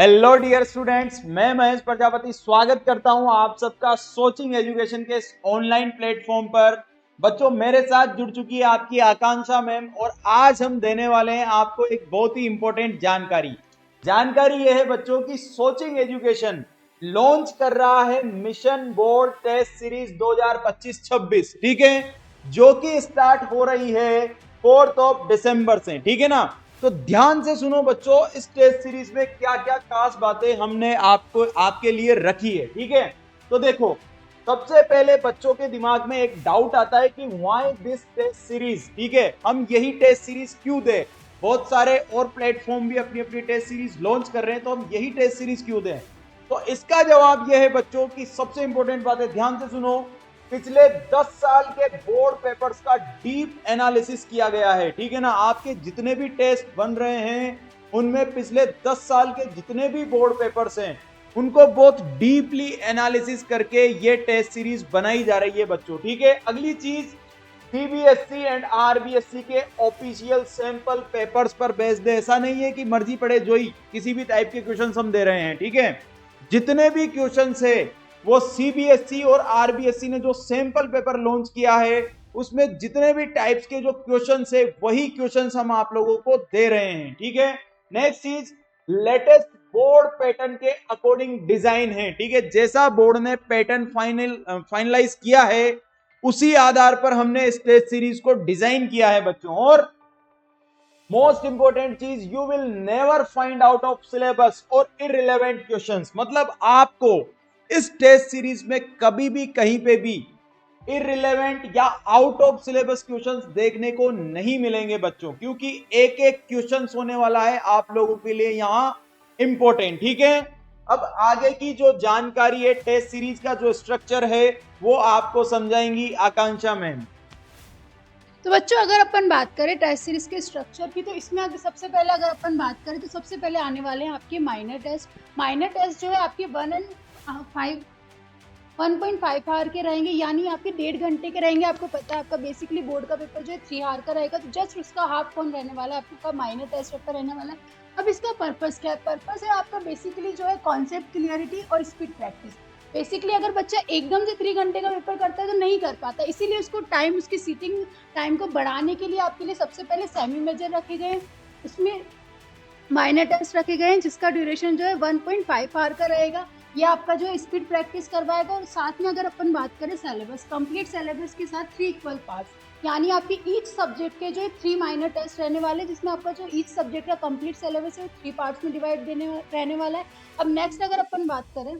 Hello dear students, मैं महेश प्रजापति स्वागत करता हूं आप सबका सोचिंग एजुकेशन के ऑनलाइन प्लेटफॉर्म पर। बच्चों, मेरे साथ जुड़ चुकी है आपकी आकांक्षा मैम और आज हम देने वाले हैं आपको एक बहुत ही इंपॉर्टेंट जानकारी यह है बच्चों की सोचिंग एजुकेशन लॉन्च कर रहा है मिशन बोर्ड टेस्ट सीरीज 2025-26, ठीक है, जो कि स्टार्ट हो रही है 4 दिसंबर से, ठीक है ना। तो ध्यान से सुनो बच्चों, इस टेस्ट सीरीज में क्या क्या खास बातें हमने आपके लिए रखी है, ठीक है। तो देखो, सबसे पहले बच्चों के दिमाग में एक डाउट आता है कि व्हाई दिस टेस्ट सीरीज, ठीक है, हम यही टेस्ट सीरीज क्यों दें। बहुत सारे और प्लेटफॉर्म भी अपनी अपनी टेस्ट सीरीज लॉन्च कर रहे हैं, तो हम यही टेस्ट सीरीज क्यों दें। तो इसका जवाब यह है बच्चों की सबसे इंपॉर्टेंट बात है, ध्यान से सुनो। पिछले 10 साल के बोर्ड पेपर्स का डीप एनालिसिस किया गया है, ठीक है ना। आपके जितने भी टेस्ट बन रहे हैं उनमें पिछले 10 साल के जितने भी बोर्ड पेपर्स हैं उनको बहुत डीपली एनालिसिस करके ये टेस्ट सीरीज बनाई जा रही है बच्चों, ठीक है। अगली चीज, सीबीएसई एंड आरबीएसई के ऑफिशियल सैंपल पेपर्स पर बेस्ड है। ऐसा नहीं है कि मर्जी पड़े जो ही किसी भी टाइप के क्वेश्चन हम दे रहे हैं, ठीक है। जितने भी क्वेश्चन है वो सीबीएसई और आरबीएसई ने जो सैंपल पेपर लॉन्च किया है उसमें जितने भी टाइप्स के जो क्वेश्चंस है वही क्वेश्चंस हम आप लोगों को दे रहे हैं, ठीक है। नेक्स्ट चीज, लेटेस्ट बोर्ड पैटर्न के अकॉर्डिंग डिजाइन है, ठीक है। जैसा बोर्ड ने पैटर्न फाइनलाइज किया है उसी आधार पर हमने इस टेस्ट सीरीज को डिजाइन किया है बच्चों। और मोस्ट इंपोर्टेंट चीज, you will never find out of syllabus और इररिलेवेंट क्वेश्चंस। मतलब आपको इस टेस्ट सीरीज में कभी भी कहीं पे भी इररिलेवेंट या आउट ऑफ सिलेबस क्वेश्चंस देखने को नहीं मिलेंगे बच्चों, क्योंकि एक एक क्वेश्चन होने वाला है आप लोगों के लिए यहां इंपॉर्टेंट, ठीक है। अब आगे की जो जानकारी है, टेस्ट सीरीज का जो स्ट्रक्चर है वो आपको समझाएंगी आकांक्षा मैम। तो बच्चों, अगर अपन बात करें टेस्ट सीरीज के स्ट्रक्चर की, तो इसमें अगर सबसे पहले अगर अपन बात करें तो सबसे पहले आने वाले हैं आपके माइनर टेस्ट जो है आपके 1.5 आवर के रहेंगे, यानी आपके 1.5 घंटे के रहेंगे। आपको पता है आपका बेसिकली बोर्ड का पेपर जो है 3 आवर का रहेगा, तो जस्ट उसका हाफ कौन रहने वाला है, आपका माइनर टेस्ट पेपर रहने वाला है। अब इसका पर्पस क्या है? पर्पस है आपका बेसिकली जो है कॉन्सेप्ट क्लियरिटी और स्पीड प्रैक्टिस। बेसिकली अगर बच्चा एकदम से 3 घंटे का पेपर करता है तो नहीं कर पाता, इसीलिए उसको टाइम, उसकी सीटिंग टाइम को बढ़ाने के लिए आपके लिए सबसे पहले सेमी मेजर रखे गए, उसमें माइनर टेस्ट रखे गए हैं जिसका ड्यूरेशन जो है 1.5 आवर का रहेगा। ये आपका जो है स्पीड प्रैक्टिस करवाएगा। और साथ में अगर अपन बात करें सिलेबस, कंप्लीट सिलेबस के साथ 3 इक्वल पार्ट्स, यानी आपकी ईच सब्जेक्ट के जो है 3 माइनर टेस्ट रहने वाले, जिसमें आपका जो ईच सब्जेक्ट का कंप्लीट सिलेबस है 3 पार्ट्स में डिवाइड रहने वाला है। अब नेक्स्ट अगर अपन बात करें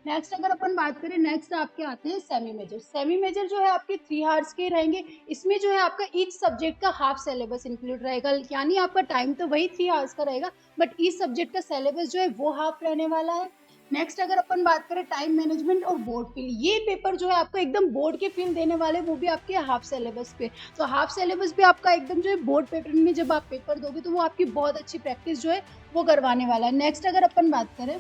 नेक्स्ट आपके आते हैं सेमी मेजर जो है आपके 3 आवर्स के रहेंगे। इसमें जो है आपका ईच सब्जेक्ट का हाफ सिलेबस इंक्लूड रहेगा, यानी आपका टाइम तो वही 3 आवर्स का रहेगा, बट ईच सब्जेक्ट का सिलेबस जो है वो हाफ रहने वाला है। नेक्स्ट अगर अपन बात करें टाइम मैनेजमेंट और बोर्ड फील, ये पेपर जो है आपको एकदम बोर्ड के फील देने वाले, वो भी आपके हाफ सिलेबस पे। तो हाफ सिलेबस भी आपका एकदम जो है बोर्ड पैटर्न में जब आप पेपर दोगे तो वो आपकी बहुत अच्छी प्रैक्टिस जो है वो करवाने वाला है। नेक्स्ट अगर अपन बात करें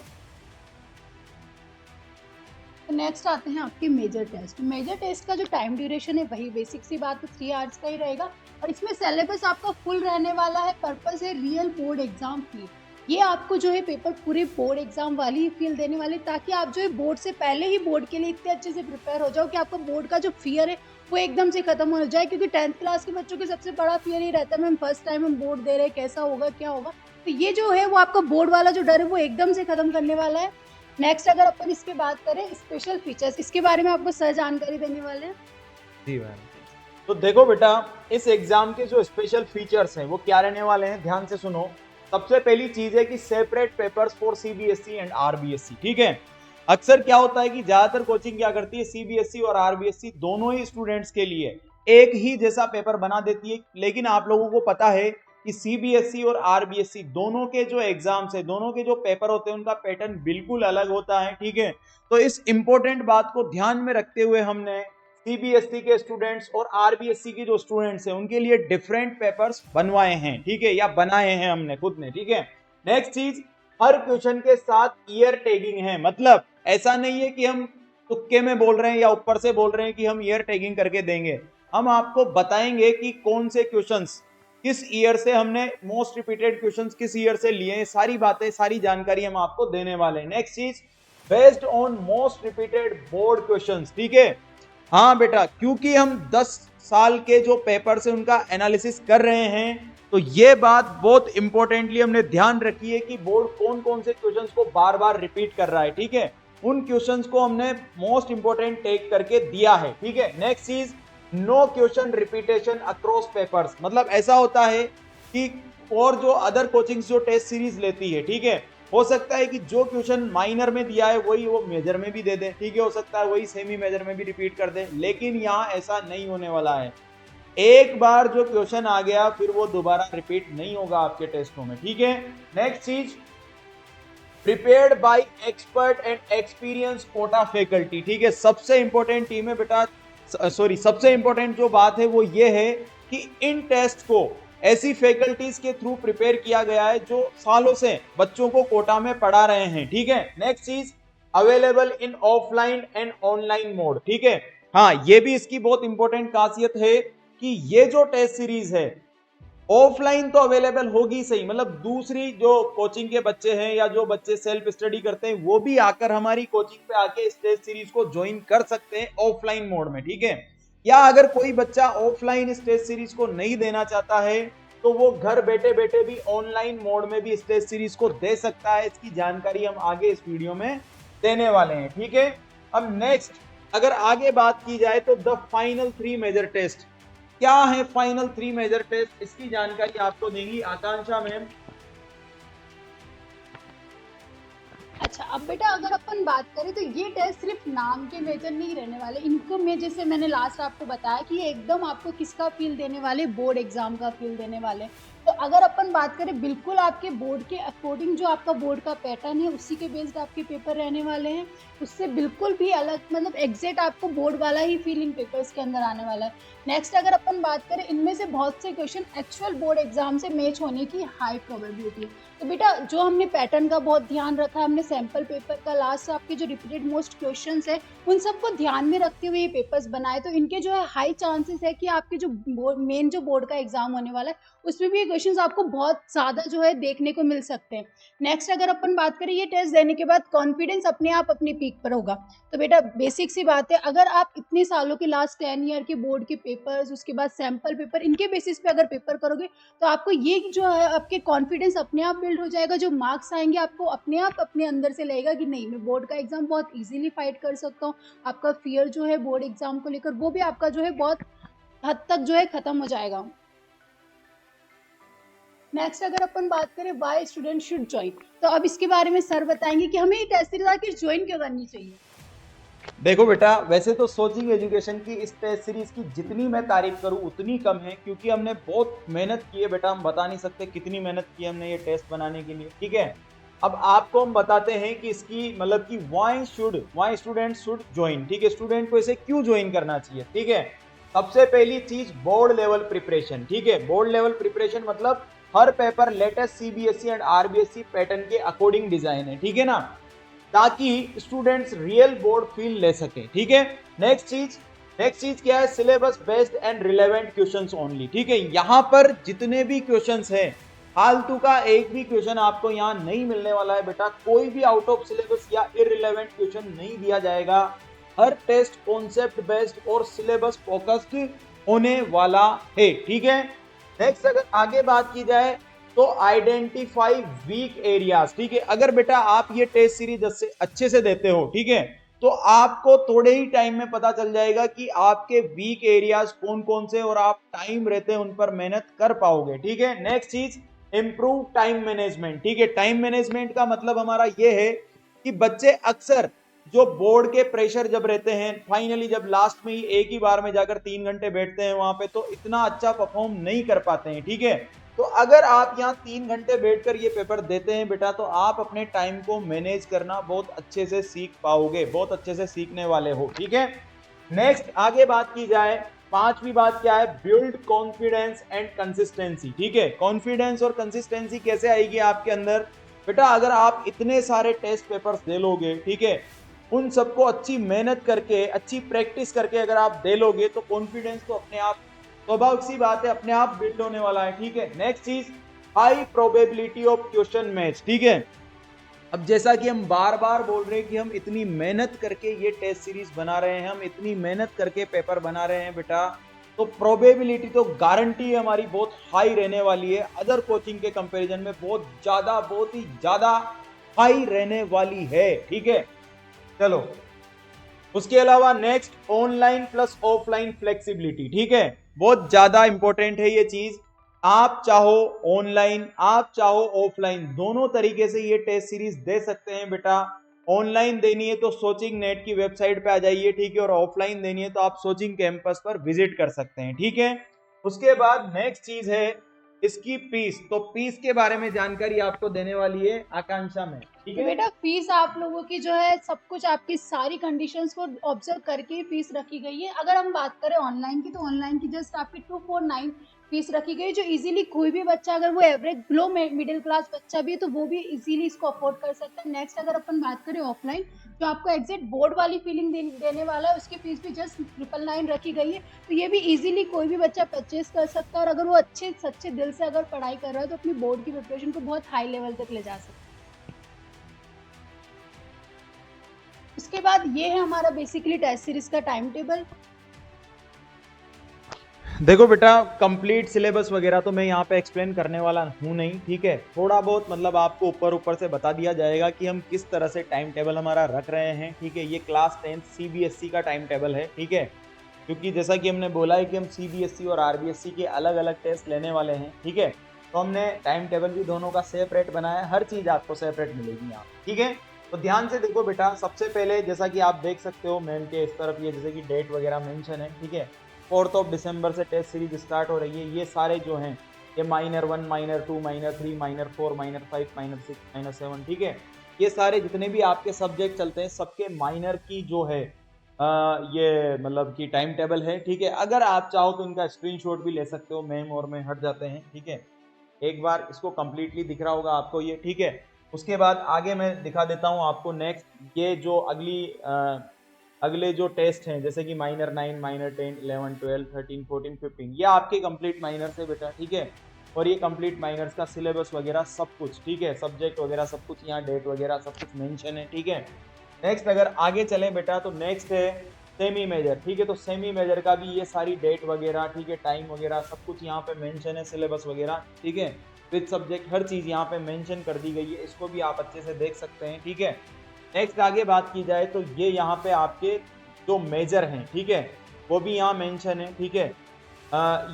तो नेक्स्ट आते हैं आपके मेजर टेस्ट का जो टाइम ड्यूरेशन है वही बेसिक सी बात है 3 आवर्स का ही रहेगा, और इसमें सिलेबस आपका फुल रहने वाला है। पर्पस है रियल बोर्ड एग्जाम फील, ये आपको जो है पेपर पूरे बोर्ड एग्जाम वाली ही फील देने वाले, ताकि आप जो है बोर्ड से पहले ही बोर्ड के लिए इतने अच्छे से प्रिपेयर हो जाओ कि आपका बोर्ड का जो फियर है वो एकदम से खत्म हो जाए। क्योंकि 10th क्लास के बच्चों के सबसे बड़ा फियर ही रहता है मैम फर्स्ट टाइम हम बोर्ड दे रहे हैं, कैसा होगा क्या होगा। तो ये जो है वो आपका बोर्ड वाला जो डर है वो एकदम से खत्म करने वाला है। नेक्स्ट अगर अपन इसके बात करें स्पेशल फीचर्स, इसके बारे में आपको सर जानकारी देने वाले हैं। जी मैम। तो देखो बेटा, इस एग्जाम के जो स्पेशल फीचर्स हैं वो क्या रहने वाले हैं, ध्यान से सुनो। सबसे पहली चीज है कि separate papers for CBSE and RBSE, ठीक है। अक्सर क्या होता है कि ज्यादातर कोचिंग क्या करती है, सीबीएसई और आरबीएसई दोनों ही स्टूडेंट्स के लिए एक ही जैसा पेपर बना देती है। लेकिन आप लोगों को पता है कि सीबीएसई और आरबीएसई दोनों के जो एग्जाम्स है, दोनों के जो पेपर होते हैं उनका पैटर्न बिल्कुल अलग होता है, ठीक है। तो इस इंपॉर्टेंट बात को ध्यान में रखते हुए हमने सीबीएसई के स्टूडेंट्स और आरबीएसई के जो स्टूडेंट्स हैं उनके लिए डिफरेंट पेपर्स बनवाए हैं, ठीक है, या बनाए हैं हमने खुद ने, ठीक है। नेक्स्ट चीज, हर क्वेश्चन के साथ ईयर टैगिंग है। मतलब ऐसा नहीं है कि हम तुक्के में बोल रहे हैं या ऊपर से बोल रहे हैं कि हम ईयर टैगिंग करके देंगे। हम आपको बताएंगे कि कौन से क्वेश्चंस किस ईयर से हमने मोस्ट रिपीटेड क्वेश्चंस किस ईयर से लिए, सारी बातें सारी जानकारी हम आपको देने वाले हैं। नेक्स्ट चीज, based on most repeated board questions, ठीक है। हाँ बेटा, क्योंकि हम 10 साल के जो पेपर से उनका एनालिसिस कर रहे हैं, तो ये बात बहुत इंपॉर्टेंटली हमने ध्यान रखी है कि बोर्ड कौन कौन से क्वेश्चंस को बार बार रिपीट कर रहा है, ठीक है। उन क्वेश्चंस को हमने मोस्ट इंपॉर्टेंट टेक करके दिया है, ठीक है। नेक्स्ट चीज, no question repetition across papers, मतलब ऐसा होता है कि और जो अदर कोचिंग जो टेस्ट सीरीज लेती है, ठीक है, हो सकता है कि जो क्वेश्चन माइनर में दिया है वही वो मेजर में भी दे दे, ठीक है, हो सकता है वही सेमी मेजर में भी रिपीट कर दे, लेकिन यहाँ ऐसा नहीं होने वाला है। एक बार जो क्वेश्चन आ गया फिर वो दोबारा रिपीट नहीं होगा आपके टेस्टों में, ठीक है। नेक्स्ट चीज, prepared by expert and experience Kota faculty, ठीक है। सबसे इंपॉर्टेंट टीम है बेटा, सबसे इंपॉर्टेंट जो बात है वो ये है कि इन टेस्ट को ऐसी फैकल्टीज के थ्रू प्रिपेयर किया गया है जो सालों से बच्चों को कोटा में पढ़ा रहे हैं, ठीक है। नेक्स्ट चीज, available in offline and online mode, ठीक है। हाँ, ये भी इसकी बहुत इंपॉर्टेंट खासियत है कि ये जो टेस्ट सीरीज है ऑफलाइन तो अवेलेबल होगी सही, मतलब दूसरी जो कोचिंग के बच्चे हैं या जो बच्चे सेल्फ स्टडी करते हैं वो भी आकर हमारी कोचिंग पे आके इस टेस्ट सीरीज को ज्वाइन कर सकते हैं ऑफलाइन मोड में, ठीक है। या अगर कोई बच्चा ऑफलाइन इस टेस्ट सीरीज को नहीं देना चाहता है तो वो घर बैठे बैठे भी ऑनलाइन मोड में भी इस टेस्ट सीरीज को दे सकता है। इसकी जानकारी हम आगे इस वीडियो में देने वाले हैं, ठीक है। अब नेक्स्ट अगर आगे बात की जाए तो द फाइनल 3 मेजर टेस्ट, क्या है फाइनल 3 मेजर टेस्ट, इसकी जानकारी आपको देंगी आकांक्षा मैम। अच्छा, अब बेटा अगर अपन बात करें तो ये टेस्ट सिर्फ नाम के मेजर नहीं रहने वाले, इनको में जैसे मैंने लास्ट आपको बताया कि ये एकदम आपको किसका फील देने वाले, बोर्ड एग्जाम का फील देने वाले। तो अगर अपन बात करें बिल्कुल आपके बोर्ड के अकॉर्डिंग, जो आपका बोर्ड का पैटर्न है उसी के बेस्ड आपके पेपर रहने वाले हैं, उससे बिल्कुल भी अलग, मतलब एग्जैक्ट आपको बोर्ड वाला ही फीलिंग पेपर्स के अंदर आने वाला है। नेक्स्ट अगर अपन बात करें, इनमें से बहुत से क्वेश्चन एक्चुअल बोर्ड एग्जाम से मैच होने की हाई प्रोबेबिलिटी है। तो बेटा जो हमने पैटर्न का बहुत ध्यान रखा, हमने सैम्पल पेपर का लास्ट आपके जो रिपीटेड मोस्ट क्वेश्चंस है उन सबको ध्यान में रखते हुए ये पेपर्स बनाए, तो इनके जो है हाई चांसेस है कि आपके जो मेन जो बोर्ड का एग्जाम होने वाला है उसमें भी ये क्वेश्चंस आपको बहुत ज़्यादा जो है देखने को मिल सकते हैं। नेक्स्ट अगर अपन बात करें, ये टेस्ट देने के बाद कॉन्फिडेंस अपने आप अपनी पीक पर होगा। तो बेटा बेसिक सी बात है, अगर आप इतने सालों के लास्ट 10 ईयर के बोर्ड के पेपर्स, उसके बाद सैम्पल पेपर, इनके बेसिस पे अगर पेपर करोगे तो आपको ये जो है आपके कॉन्फिडेंस अपने आप बिल्ड हो जाएगा। जो मार्क्स आएंगे आपको अपने आप अपने अंदर से लगेगा कि नहीं, मैं बोर्ड का एग्जाम बहुत इजीली फाइट कर सकता हूँ। आपका फियर जो है बोर्ड एग्जाम को लेकर वो भी आपका जो है बहुत हद तक जो है खत्म हो जाएगा। नेक्स्ट अगर अपन बात करें वाई स्टूडेंट शुड ज्वाइन, तो अब इसके बारे में सर बताएंगे कि हमें ये टेस्ट सीरीज आखिर ज्वाइन क्यों करनी चाहिए। देखो बेटा, वैसे तो सोचिंग एजुकेशन की इस टेस्ट सीरीज की जितनी मैं तारीफ करूं उतनी कम है, क्योंकि हमने बहुत मेहनत की है बेटा, हम बता नहीं सकते कितनी मेहनत की हमने ये टेस्ट बनाने के लिए, ठीक है। अब आपको हम बताते हैं कि इसकी मतलब कि वाई स्टूडेंट शुड ज्वाइन, ठीक है, स्टूडेंट को इसे क्यों ज्वाइन करना चाहिए, ठीक है। सबसे पहली चीज बोर्ड लेवल प्रिपरेशन, ठीक है। बोर्ड लेवल प्रिपरेशन मतलब हर paper latest CBSE and RBSE pattern के अकॉर्डिंग डिजाइन है, ठीक है ना, ताकि स्टूडेंट्स रियल बोर्ड फील ले सके, ठीक है। नेक्स्ट चीज क्या है, syllabus based and relevant questions only, ठीक है। यहाँ पर जितने भी क्वेश्चंस हैं, फालतू का एक भी क्वेश्चन आपको यहाँ नहीं मिलने वाला है बेटा, कोई भी आउट ऑफ सिलेबस या इररिलेवेंट क्वेश्चन नहीं दिया जाएगा। हर टेस्ट कॉन्सेप्ट बेस्ड और सिलेबस फोकस्ड होने वाला है, ठीक है। नेक्स्ट अगर आगे बात की जाए तो आइडेंटिफाई वीक एरियाज, ठीक है। अगर बेटा आप ये टेस्ट सीरीज अच्छे से देते हो, ठीक है, तो आपको थोड़े ही टाइम में पता चल जाएगा कि आपके वीक एरियाज कौन कौन से, और आप टाइम रहते हैं उन पर मेहनत कर पाओगे, ठीक है। नेक्स्ट चीज इंप्रूव टाइम मैनेजमेंट, ठीक है। टाइम मैनेजमेंट का मतलब हमारा ये है कि बच्चे अक्सर जो बोर्ड के प्रेशर जब रहते हैं, फाइनली जब लास्ट में ही एक ही बार में जाकर 3 घंटे बैठते हैं वहां पे, तो इतना अच्छा परफॉर्म नहीं कर पाते हैं, ठीक है। तो अगर आप यहाँ 3 घंटे बैठकर ये पेपर देते हैं बेटा, तो आप अपने टाइम को मैनेज करना बहुत अच्छे से सीख पाओगे, बहुत अच्छे से सीखने वाले हो, ठीक है। नेक्स्ट आगे बात की जाए, 5वीं बात क्या है, बिल्ड कॉन्फिडेंस एंड कंसिस्टेंसी, ठीक है। कॉन्फिडेंस और कंसिस्टेंसी कैसे आएगी आपके अंदर बेटा, अगर आप इतने सारे टेस्ट पेपर्स दे लोगे, ठीक है, उन सबको अच्छी मेहनत करके अच्छी प्रैक्टिस करके अगर आप दे लोगे तो कॉन्फिडेंस तो अपने आप स्वाभाविक सी बात है, अपने आप बिल्ड होने वाला है। ठीक है, नेक्स्ट चीज, high probability of question match. ठीक है, अब जैसा कि हम बार बार बोल रहे हैं कि हम इतनी मेहनत करके ये टेस्ट सीरीज बना रहे हैं, हम इतनी मेहनत करके पेपर बना रहे हैं बेटा, तो प्रोबेबिलिटी तो गारंटी हमारी बहुत हाई रहने वाली है, अदर कोचिंग के कंपैरिजन में बहुत ही ज्यादा हाई रहने वाली है। ठीक है, चलो उसके अलावा next, online plus offline flexibility. ठीक है, बहुत ज्यादा इंपॉर्टेंट है ये चीज। आप चाहो ऑनलाइन, आप चाहो ऑफलाइन, दोनों तरीके से ये टेस्ट सीरीज दे सकते हैं बेटा। ऑनलाइन देनी है तो सोचिंग नेट की वेबसाइट पे आ जाइए। ठीक है, और ऑफलाइन देनी है तो आप सोचिंग कैंपस पर विजिट कर सकते हैं। ठीक है, उसके बाद नेक्स्ट चीज है इसकी फीस। तो फीस के बारे में जानकारी आपको देने वाली है आकांक्षा में। ठीक तो है बेटा फीस आप लोगों की जो है सब कुछ आपकी सारी कंडीशंस को ऑब्जर्व करके ही फीस रखी गई है। अगर हम बात करें ऑनलाइन की, तो ऑनलाइन की जस्ट आपकी 249 फीस रखी गई, जो इजीली कोई भी बच्चा, अगर वो एवरेज बिलो मिडिल क्लास बच्चा भी है तो वो भी इजीली इसको अफोर्ड कर सकता है। नेक्स्ट अगर अपन बात करें ऑफलाइन, जो आपको एग्जैक्ट बोर्ड वाली फीलिंग देने वाला है, उसकी फीस भी जस्ट 999 रखी गई है। तो ये भी इजीली कोई भी बच्चा परचेज कर सकता है, और अगर वो अच्छे सच्चे दिल से अगर पढ़ाई कर रहा है तो अपनी बोर्ड की प्रिपरेशन को बहुत हाई लेवल तक ले जा सकता है। उसके बाद ये है हमारा बेसिकली टेस्ट सीरीज का टाइम टेबल। देखो बेटा, कंप्लीट सिलेबस वगैरह तो मैं यहाँ पे एक्सप्लेन करने वाला हूँ नहीं। ठीक है, थोड़ा बहुत मतलब आपको ऊपर ऊपर से बता दिया जाएगा कि हम किस तरह से टाइम टेबल हमारा रख रहे हैं। ठीक है, ये क्लास 10 सीबीएसई का टाइम टेबल है। ठीक है, क्योंकि जैसा कि हमने बोला है कि हम सीबीएसई और आरबीएसई के अलग अलग टेस्ट लेने वाले हैं। ठीक है, तो हमने टाइम टेबल भी दोनों का सेपरेट बनाया है, हर चीज़ आपको सेपरेट मिलेगी यहाँ। ठीक है, तो ध्यान से देखो बेटा, सबसे पहले जैसा कि आप देख सकते हो मैम के इस तरफ, ये जैसे कि डेट वगैरह मेंशन है। ठीक है, 4 दिसंबर से टेस्ट सीरीज स्टार्ट हो रही है। ये सारे जो हैं, ये -1, -2, -3, -4, -5, -6, -7। ठीक है, ये सारे जितने भी आपके सब्जेक्ट चलते हैं, सबके माइनर की जो है ये मतलब कि टाइम टेबल है। ठीक है, अगर आप चाहो तो इनका स्क्रीनशॉट भी ले सकते हो, मैम और मैं हट जाते हैं। ठीक है, एक बार इसको कंप्लीटली दिख रहा होगा आपको ये। ठीक है, उसके बाद आगे मैं दिखा देता हूँ आपको नेक्स्ट, ये जो अगले जो टेस्ट हैं, जैसे कि -9, -10, 11, 12, 13, 14, 15, ये आपके कंप्लीट माइनर्स है बेटा। ठीक है, और ये कंप्लीट माइनर्स का सिलेबस वगैरह सब कुछ, ठीक है, सब्जेक्ट वगैरह सब कुछ, यहाँ डेट वगैरह सब कुछ मेंशन है। ठीक है, नेक्स्ट अगर आगे चलें बेटा, तो नेक्स्ट है सेमी मेजर। ठीक है, तो सेमी मेजर का भी ये सारी डेट वगैरह, ठीक है, टाइम वगैरह सब कुछ यहाँ पे मेंशन है, सिलेबस वगैरह। ठीक है, विद सब्जेक्ट हर चीज़ यहाँ पे मेंशन कर दी गई है, इसको भी आप अच्छे से देख सकते हैं। ठीक है, नेक्स्ट आगे बात की जाए तो ये यहाँ पे आपके जो मेजर हैं, ठीक है, वो भी यहाँ मेंशन है। ठीक है,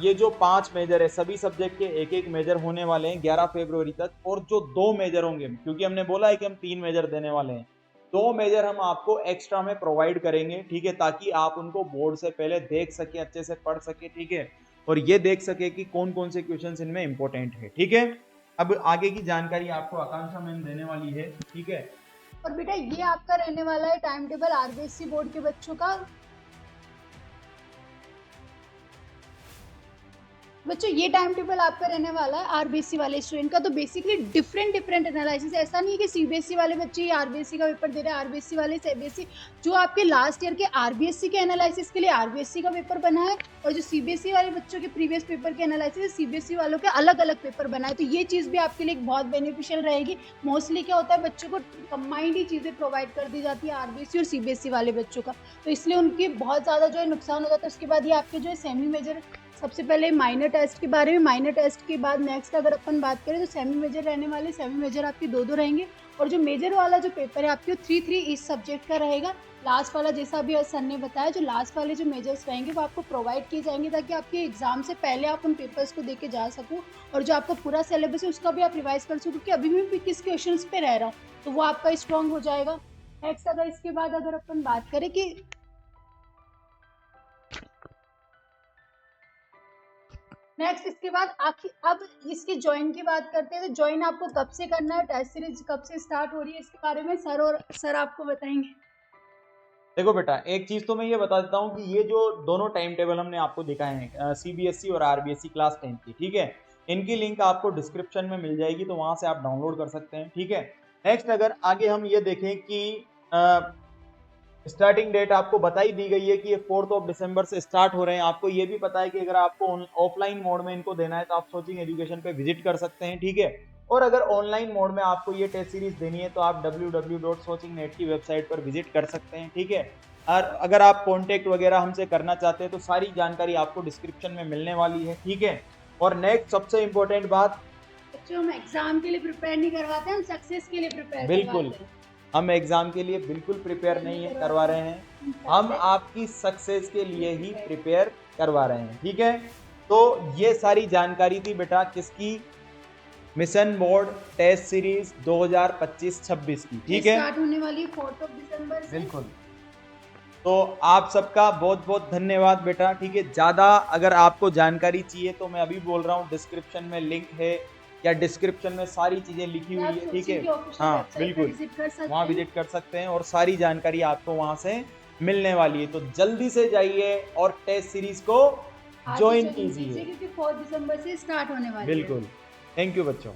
ये जो 5 मेजर है, सभी सब्जेक्ट के एक एक मेजर होने वाले हैं 11 फरवरी तक, और जो 2 मेजर होंगे, क्योंकि हमने बोला है कि हम 3 मेजर देने वाले हैं, 2 मेजर हम आपको एक्स्ट्रा में प्रोवाइड करेंगे। ठीक है, ताकि आप उनको बोर्ड से पहले देख सके, अच्छे से पढ़ सके। ठीक है, और ये देख सके कि कौन कौन से क्वेश्चंस इनमें इंपॉर्टेंट है। ठीक है, अब आगे की जानकारी आपको आकांक्षा मैम देने वाली है। ठीक है, और बेटा ये आपका रहने वाला है टाइम टेबल आरबीएससी बोर्ड के बच्चों का। बच्चों ये टाइम टेबल आपका रहने वाला है आरबीएससी वाले स्टूडेंट का। तो बेसिकली डिफरेंट एनालिसिस, ऐसा नहीं है कि सीबीएसई वाले बच्चे आरबीएससी का पेपर दे रहे हैं, आरबीएससी वाले सीबीएसई, जो आपके लास्ट ईयर के आरबीएससी के एनालिसिस के लिए आरबीएससी का पेपर बना है, और जो सीबीएसई वाले बच्चों के प्रीवियस पेपर के एनालिसिस सीबीएसई वालों के अलग अलग पेपर बनाए। तो ये चीज़ भी आपके लिए बहुत बेनिफिशियल रहेगी। मोस्टली क्या होता है, बच्चों को कंबाइंड ही चीज़ें प्रोवाइड कर दी जाती है आरबीएससी और सीबीएसई वाले बच्चों का, तो इसलिए उनकी बहुत ज़्यादा जो है नुकसान हो जाता है। उसके बाद ये आपके जो है सेमी मेजर, सबसे पहले माइनर टेस्ट के बारे में, माइनर टेस्ट के बाद नेक्स्ट अगर अपन बात करें तो सेमी मेजर रहने वाले, सेमी मेजर आपके 2 रहेंगे, और जो मेजर वाला जो पेपर है आपके 3 इस सब्जेक्ट का रहेगा। लास्ट वाला जैसा अभी सर ने बताया, जो लास्ट वाले जो मेजर्स रहेंगे वो आपको प्रोवाइड किए जाएंगे, ताकि आपके एग्जाम से पहले आप उन पेपर्स को देके जा सको, और जो आपका पूरा सिलेबस है उसका भी आप रिवाइज कर सको कि अभी मैं किस क्वेश्चन पे रह रहा हूँ, तो वो आपका स्ट्रॉन्ग हो जाएगा। नेक्स्ट अगर इसके बाद अगर अपन बात करें कि नेक्स्ट इसके बाद आखिर अब इसके ज्वाइन की बात करते हैं, तो ज्वाइन आपको कब से करना है, टेस्ट सीरीज कब से स्टार्ट हो रही है, इसके बारे में सर आपको बताएंगे। देखो बेटा, एक चीज तो मैं ये बता देता हूँ कि ये जो दोनों टाइम टेबल हमने आपको दिखाए हैं, सीबीएसई और आरबीएसई क्लास 10 की, ठीक है, इनकी लिंक आपको डिस्क्रिप्शन में मिल जाएगी, तो वहां से आप डाउनलोड कर सकते हैं। ठीक है, नेक्स्ट अगर आगे हम ये देखें कि स्टार्टिंग डेट आपको बताई दी गई है कि ये 4 दिसंबर से स्टार्ट हो रहे हैं। आपको ये भी पता है कि अगर आपको ऑफलाइन मोड में इनको देना है तो आप सोचिंग एजुकेशन पे विजिट कर सकते हैं, ठीक है। और अगर ऑनलाइन मोड में आपको ये टेस्ट सीरीज देनी है तो आप www.socingnet की वेबसाइट पर विजिट कर सकते हैं, ठीक है। और अगर आप कॉन्टेक्ट वगैरह हमसे करना चाहते हैं तो सारी जानकारी आपको डिस्क्रिप्शन में मिलने वाली है, ठीक है। और नेक्स्ट सबसे इम्पोर्टेंट बात, बच्चों हम एग्जाम के लिए प्रिपेयर नहीं करवाते, हम सक्सेस के लिए प्रिपेयर बिल्कुल करवाते हैं। हम एग्जाम के लिए बिल्कुल प्रिपेयर नहीं है करवा रहे हैं, हम आपकी सक्सेस के लिए ही प्रिपेयर करवा रहे हैं, ठीक है। तो ये सारी जानकारी थी बेटा किसकी, मिशन मोड टेस्ट सीरीज 2025-26 की, ठीक है। स्टार्ट होने वाली 4 दिसंबर से। बिल्कुल। तो आप सबका बहुत बहुत धन्यवाद बेटा, ठीक है। ज़्यादा अगर आपको जानकारी चाहिए तो मैं अभी बोल रहा हूँ डिस्क्रिप्शन में लिंक है या डिस्क्रिप्शन में सारी चीज़ें लिखी हुई है, ठीक है। हाँ बिल्कुल, वहाँ विजिट कर सकते हैं और सारी जानकारी आपको वहाँ से मिलने वाली है। तो जल्दी से जाइए और टेस्ट सीरीज को ज्वाइन कीजिए, क्योंकि 4 दिसंबर से स्टार्ट होने वाली है। बिल्कुल। थैंक यू बच्चों।